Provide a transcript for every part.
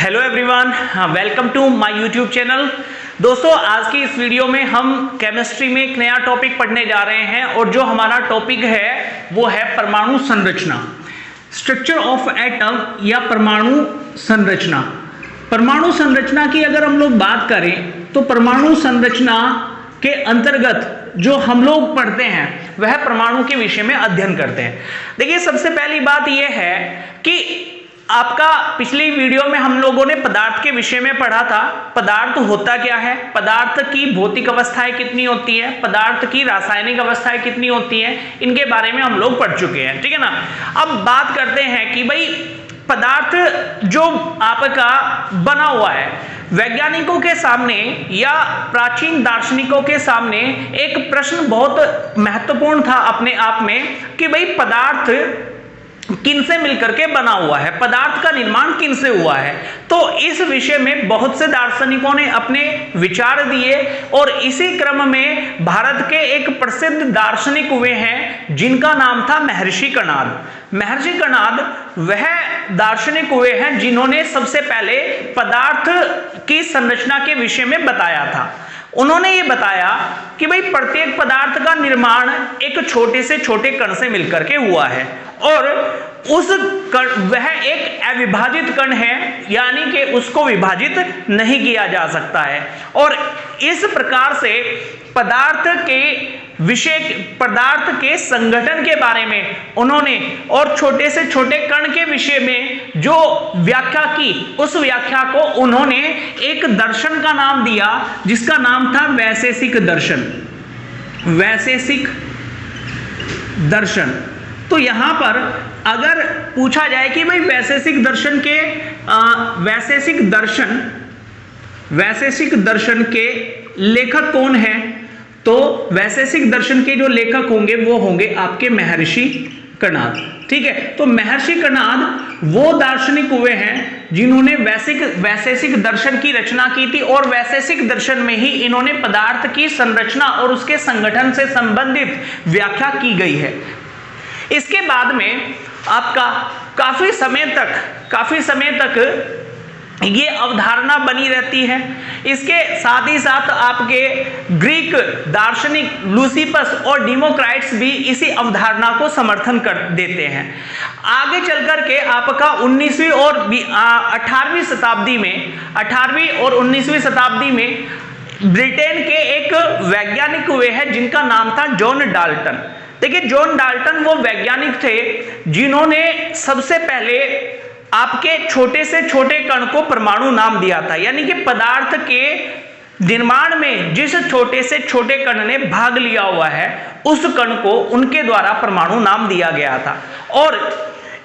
Hello everyone, welcome to my YouTube channel. दोस्तों, आज की इस वीडियो में हम केमिस्ट्री में एक नया टॉपिक पढ़ने जा रहे हैं और जो हमारा टॉपिक है वो है परमाणु संरचना, स्ट्रक्चर ऑफ एटम या परमाणु संरचना। परमाणु संरचना की अगर हम लोग बात करें तो परमाणु संरचना के अंतर्गत जो हम लोग पढ़ते हैं वह परमाणु के विषय में अध्ययन करते हैं। देखिए, सबसे पहली बात यह है कि आपका पिछली वीडियो में हम लोगों ने पदार्थ के विषय में पढ़ा था। पदार्थ होता क्या है, पदार्थ की भौतिक अवस्थाएं कितनी होती है, पदार्थ की रासायनिक अवस्थाएं कितनी होती हैं, इनके बारे में हम लोग पढ़ चुके हैं, ठीक है ना। अब बात करते हैं कि भाई पदार्थ जो आपका बना हुआ है, वैज्ञानिकों के सामने या प्राचीन दार्शनिकों के सामने एक प्रश्न बहुत महत्वपूर्ण था अपने आप में कि भाई पदार्थ किन से मिलकर के बना हुआ है, पदार्थ का निर्माण किन से हुआ है। तो इस विषय में बहुत से दार्शनिकों ने अपने विचार दिए और इसी क्रम में भारत के एक प्रसिद्ध दार्शनिक हुए हैं जिनका नाम था महर्षि कणाद। महर्षि कणाद वह दार्शनिक हुए हैं जिन्होंने सबसे पहले पदार्थ की संरचना के विषय में बताया था। उन्होंने ये बताया कि भाई प्रत्येक पदार्थ का निर्माण एक छोटे से छोटे कण से मिलकर के हुआ है और उस कण वह एक अविभाजित कण है, यानी कि उसको विभाजित नहीं किया जा सकता है। और इस प्रकार से पदार्थ के संगठन के बारे में उन्होंने और छोटे से छोटे कण के विषय में जो व्याख्या की, उस व्याख्या को उन्होंने एक दर्शन का नाम दिया जिसका नाम था वैशेषिक दर्शन। वैशेषिक दर्शन। तो यहां पर अगर पूछा जाए कि भाई वैशेषिक दर्शन के लेखक कौन है, तो वैशेषिक दर्शन के जो लेखक होंगे वो होंगे आपके महर्षि कणाद, ठीक है। तो महर्षि कणाद वो दार्शनिक हुए हैं जिन्होंने वैशेषिक दर्शन की रचना की थी और वैशेषिक दर्शन में ही इन्होंने पदार्थ की संरचना और उसके संगठन से संबंधित व्याख्या की गई है। इसके बाद में आपका काफी समय तक ये अवधारणा बनी रहती है। इसके साथ ही साथ आपके ग्रीक दार्शनिक लूसिपस और डेमोक्राइट्स भी इसी अवधारणा को समर्थन कर देते हैं। आगे चलकर के आपका 18वीं और 18वीं और 19वीं शताब्दी में ब्रिटेन के एक वैज्ञानिक हुए हैं जिनका नाम था जॉन डाल्टन। देखिए, जॉन डाल्टन वो वैज्ञानिक थे जिन्होंने सबसे पहले आपके छोटे से छोटे कण को परमाणु नाम दिया था, यानी कि पदार्थ के निर्माण में जिस छोटे से छोटे कण ने भाग लिया हुआ है उस कण को उनके द्वारा परमाणु नाम दिया गया था। और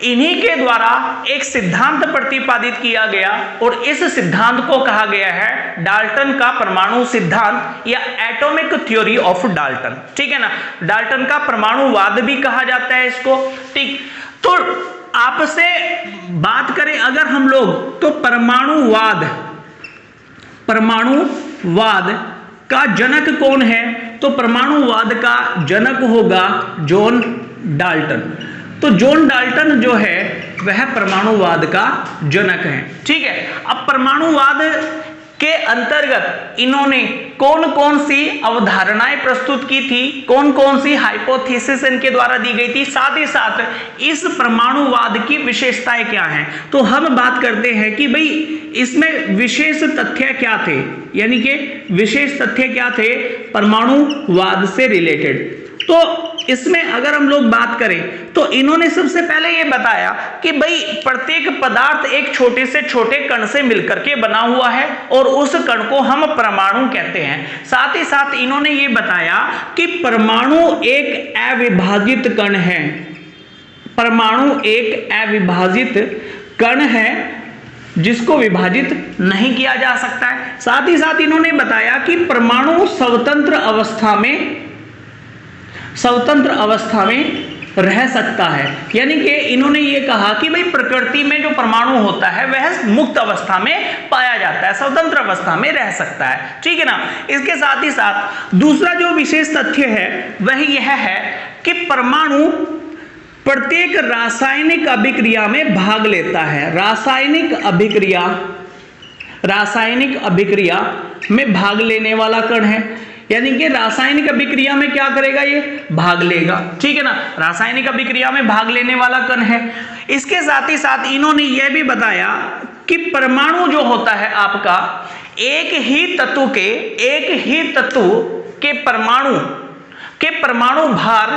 इन्हीं के द्वारा एक सिद्धांत प्रतिपादित किया गया और इस सिद्धांत को कहा गया है डाल्टन का परमाणु सिद्धांत या एटॉमिक थ्योरी ऑफ डाल्टन, ठीक है ना। डाल्टन का परमाणुवाद भी कहा जाता है इसको, ठीक। तो आपसे बात करें अगर हम लोग तो परमाणुवाद का जनक कौन है, तो परमाणुवाद का जनक होगा जॉन डाल्टन। तो जॉन डाल्टन जो है वह परमाणुवाद का जनक है, ठीक है। अब परमाणुवाद के अंतर्गत इन्होंने कौन कौन सी अवधारणाएं प्रस्तुत की थी, कौन कौन सी हाइपोथेसिस इनके द्वारा दी गई थी, साथ ही साथ इस परमाणुवाद की विशेषताएं क्या हैं। तो हम बात करते हैं कि भाई इसमें विशेष तथ्य क्या थे, यानी कि विशेष तथ्य क्या थे परमाणुवाद से रिलेटेड। तो इसमें अगर हम लोग बात करें तो इन्होंने सबसे पहले यह बताया कि भाई प्रत्येक पदार्थ एक छोटे से छोटे कण से मिलकर के बना हुआ है और उस कण को हम परमाणु कहते हैं। साथ ही साथ इन्होंने ये बताया कि परमाणु एक अविभाजित कण है, परमाणु एक अविभाजित कण है जिसको विभाजित नहीं किया जा सकता है। साथ ही साथ इन्होंने बताया कि परमाणु स्वतंत्र अवस्था में रह सकता है, यानी कि इन्होंने ये कहा कि भाई प्रकृति में जो परमाणु होता है वह मुक्त अवस्था में पाया जाता है, स्वतंत्र अवस्था में रह सकता है, ठीक है ना। इसके साथ ही साथ दूसरा जो विशेष तथ्य है वह यह है कि परमाणु प्रत्येक रासायनिक अभिक्रिया में भाग लेता है। रासायनिक अभिक्रिया रासायनिक अभिक्रिया में भाग लेने वाला कण है, यानी कि रासायनिक अभिक्रिया में क्या करेगा, ये भाग लेगा, ठीक है ना, रासायनिक अभिक्रिया में भाग लेने वाला कण है। इसके साथ ही साथ इन्होंने यह भी बताया कि परमाणु जो होता है आपका एक ही तत्व के परमाणु भार,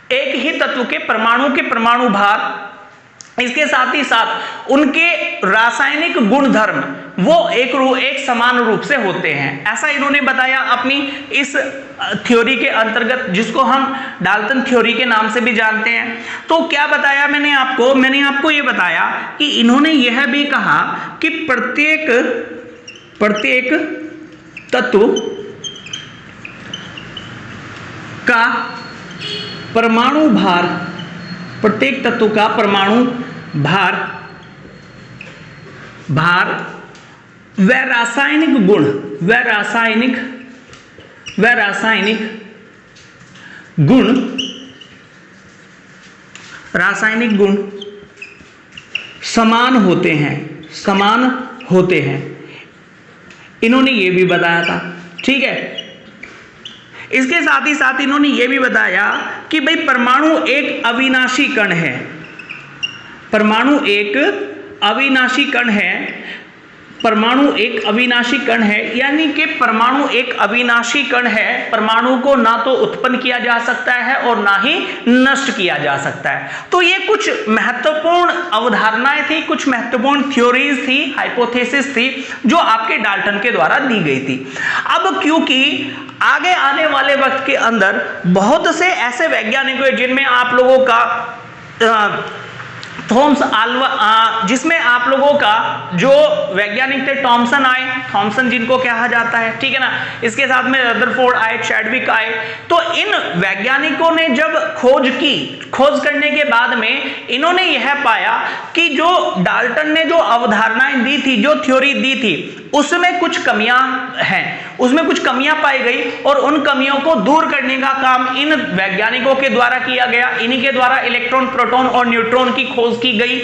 एक ही तत्व के परमाणु भार, इसके साथ ही साथ उनके रासायनिक गुणधर्म वो एक समान रूप से होते हैं, ऐसा इन्होंने बताया अपनी इस थ्योरी के अंतर्गत, जिसको हम डाल्टन थ्योरी के नाम से भी जानते हैं। तो क्या बताया मैंने आपको ये बताया कि इन्होंने यह भी कहा कि प्रत्येक तत्व का परमाणु भार, प्रत्येक तत्व का परमाणु भार व रासायनिक गुण, रासायनिक गुण समान होते हैं, इन्होंने ये भी बताया था, ठीक है। इसके साथ ही साथ इन्होंने ये भी बताया कि भाई परमाणु एक अविनाशी कण है, परमाणु एक अविनाशी कण है, यानी कि परमाणु एक अविनाशी कण है, परमाणु को ना तो उत्पन्न किया जा सकता है और ना ही नष्ट किया जा सकता है। तो ये कुछ महत्वपूर्ण अवधारणाएं थी, कुछ महत्वपूर्ण थ्योरीज थी, हाइपोथेसिस थी, जो आपके डाल्टन के द्वारा दी गई थी। अब क्योंकि आगे आने वाले वक्त के अंदर बहुत से ऐसे वैज्ञानिक हुए जिनमें आप लोगों का जिसमें आप लोगों का जो वैज्ञानिक थे थॉमसन जिनको कहा जाता है, ठीक है ना, इसके साथ में रदरफोर्ड आए, चैडविक आए। तो इन वैज्ञानिकों ने जब खोज करने के बाद में इन्होंने यह पाया कि जो डाल्टन ने जो अवधारणाएं दी थी, जो थ्योरी दी थी, उसमें कुछ कमियां हैं, उसमें कुछ कमियां पाई गई और उन कमियों को दूर करने का काम इन वैज्ञानिकों के द्वारा किया गया। इन्हीं के द्वारा इलेक्ट्रॉन, प्रोटॉन और न्यूट्रॉन की खोज की गई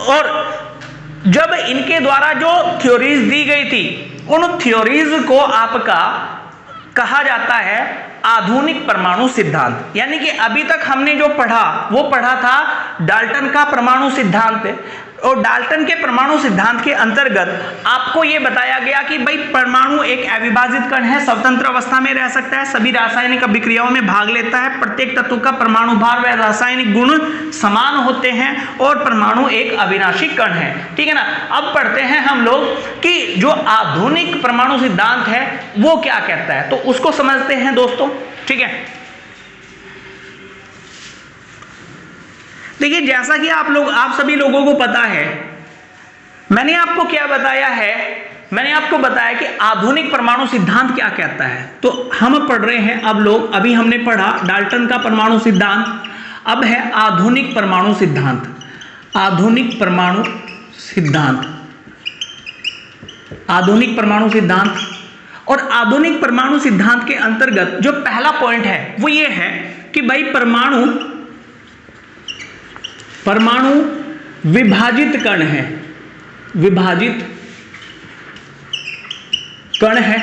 और जब इनके द्वारा जो थ्योरीज दी गई थी, उन थ्योरीज को आपका कहा जाता है आधुनिक परमाणु सिद्धांत। यानी कि अभी तक हमने जो पढ़ा वो पढ़ा था डाल्टन का परमाणु सिद्धांत, और डाल्टन के परमाणु सिद्धांत के अंतर्गत आपको यह बताया गया कि भाई परमाणु एक अविभाजित कण है, स्वतंत्र अवस्था में रह सकता है, सभी रासायनिक अभिक्रियाओं में भाग लेता है, प्रत्येक तत्व का परमाणु भार व रासायनिक गुण समान होते हैं और परमाणु एक अविनाशी कण है, ठीक है ना। अब पढ़ते हैं हम लोग कि जो आधुनिक परमाणु सिद्धांत है वो क्या कहता है, तो उसको समझते हैं दोस्तों, ठीक है। देखिए, जैसा कि आप सभी लोगों को पता है, मैंने आपको क्या बताया है, मैंने आपको बताया कि आधुनिक परमाणु सिद्धांत क्या कहता है। तो हम पढ़ रहे हैं अभी हमने पढ़ा डाल्टन का परमाणु सिद्धांत, अब है आधुनिक परमाणु सिद्धांत। आधुनिक परमाणु सिद्धांत, आधुनिक परमाणु सिद्धांत। और आधुनिक परमाणु सिद्धांत के अंतर्गत जो पहला पॉइंट है वो ये है कि भाई परमाणु विभाजित कण है, विभाजित कण है,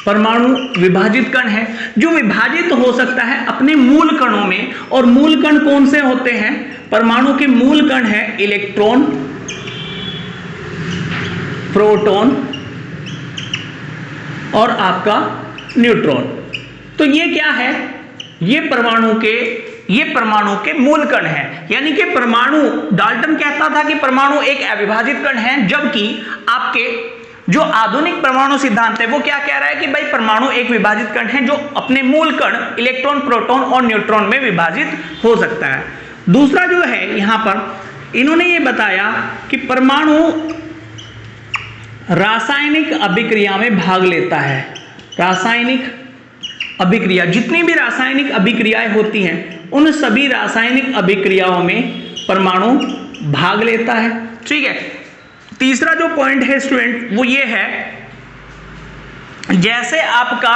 परमाणु विभाजित कण है, जो विभाजित हो सकता है अपने मूल कणों में। और मूल कण कौन से होते हैं? परमाणु के मूल कण है इलेक्ट्रॉन, प्रोटॉन और आपका न्यूट्रॉन। तो ये क्या है? ये परमाणु के मूल कण है। यानी कि परमाणु, डाल्टन कहता था कि परमाणु एक अविभाजित कण है, जबकि आपके जो आधुनिक परमाणु सिद्धांत है वो क्या कह रहा है कि भाई परमाणु एक विभाजित कण है जो अपने मूल कण इलेक्ट्रॉन, प्रोटॉन और न्यूट्रॉन में विभाजित हो सकता है। दूसरा जो है यहां पर इन्होंने ये बताया कि परमाणु रासायनिक अभिक्रिया में भाग लेता है। रासायनिक अभिक्रिया, जितनी भी रासायनिक अभिक्रियाएं होती हैं उन सभी रासायनिक अभिक्रियाओं में परमाणु भाग लेता है, ठीक है। तीसरा जो पॉइंट है स्टूडेंट वो ये है, जैसे आपका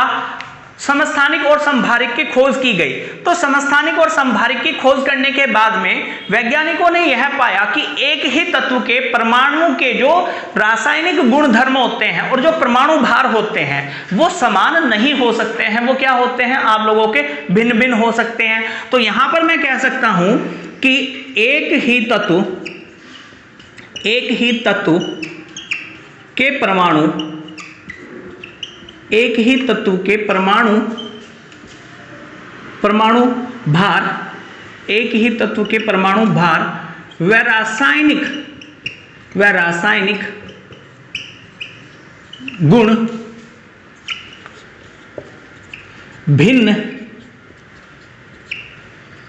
समस्थानिक और समभारिक की खोज की गई। तो समस्थानिक और समभारिक की खोज करने के बाद में वैज्ञानिकों ने यह पाया कि एक ही तत्व के परमाणु के जो रासायनिक गुणधर्म होते हैं और जो परमाणु भार होते हैं वो समान नहीं हो सकते हैं। वो क्या होते हैं आप लोगों के? भिन्न भिन्न हो सकते हैं। तो यहां पर मैं कह सकता हूं कि एक ही तत्व के परमाणु भार, एक ही तत्व के परमाणु भार व रासायनिक गुण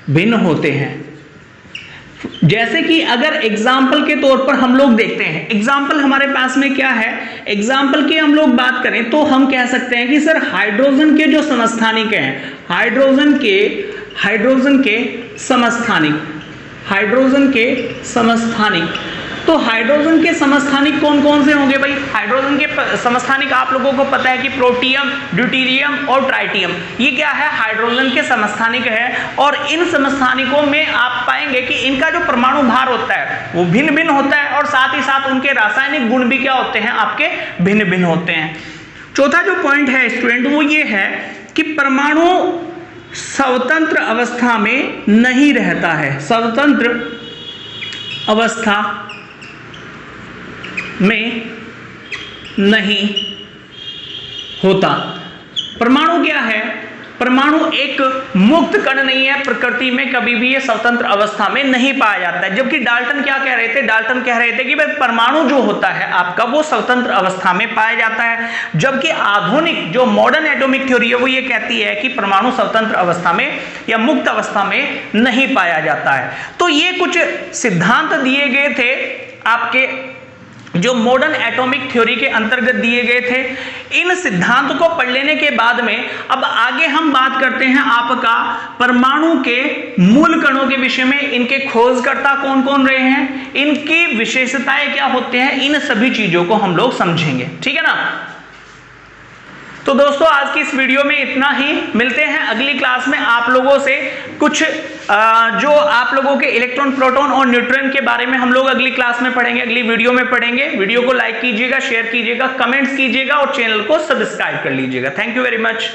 भिन्न होते हैं। जैसे कि अगर एग्जाम्पल के तौर पर हम लोग देखते हैं, एग्जाम्पल हमारे पास में क्या है, एग्जाम्पल की हम लोग बात करें तो हम कह सकते हैं कि सर हाइड्रोजन के जो समस्थानिक हैं, हाइड्रोजन के समस्थानिक, तो हाइड्रोजन के समस्थानिक कौन कौन से होंगे भाई? हाइड्रोजन के समस्थानिक आप लोगों को पता है कि प्रोटियम, ड्यूटेरियम और ट्राइटियम, ये क्या है? हाइड्रोजन के समस्थानिक है। और इन समस्थानिकों में आप पाएंगे कि इनका जो परमाणु भार होता है वो भिन्न भिन्न होता है और साथ ही साथ उनके रासायनिक गुण भी क्या होते हैं? आपके भिन्न भिन्न होते हैं। चौथा जो पॉइंट है स्टूडेंट वो ये है कि परमाणु स्वतंत्र अवस्था में नहीं रहता है, स्वतंत्र अवस्था में नहीं होता। परमाणु क्या है? परमाणु एक मुक्त कण नहीं है, प्रकृति में कभी भी ये स्वतंत्र अवस्था में नहीं पाया जाता है। जबकि डाल्टन क्या कह रहे थे? डाल्टन कह रहे थे कि भाई परमाणु जो होता है आपका वो स्वतंत्र अवस्था में पाया जाता है, जबकि आधुनिक जो मॉडर्न एटॉमिक थ्योरी है वो ये कहती है कि परमाणु स्वतंत्र अवस्था में या मुक्त अवस्था में नहीं पाया जाता है। तो ये कुछ सिद्धांत दिए गए थे आपके जो मॉडर्न एटॉमिक थ्योरी के अंतर्गत दिए गए थे। इन सिद्धांत को पढ़ लेने के बाद में अब आगे हम बात करते हैं आपका परमाणु के मूल कणों के विषय में। इनके खोजकर्ता कौन कौन रहे हैं, इनकी विशेषताएं क्या होते हैं, इन सभी चीजों को हम लोग समझेंगे। ठीक है ना? तो दोस्तों आज की इस वीडियो में इतना ही। मिलते हैं अगली क्लास में आप लोगों से कुछ जो आप लोगों के इलेक्ट्रॉन, प्रोटॉन और न्यूट्रॉन के बारे में हम लोग अगली क्लास में पढ़ेंगे, अगली वीडियो में पढ़ेंगे। वीडियो को लाइक कीजिएगा, शेयर कीजिएगा, कमेंट्स कीजिएगा और चैनल को सब्सक्राइब कर लीजिएगा। Thank you very much.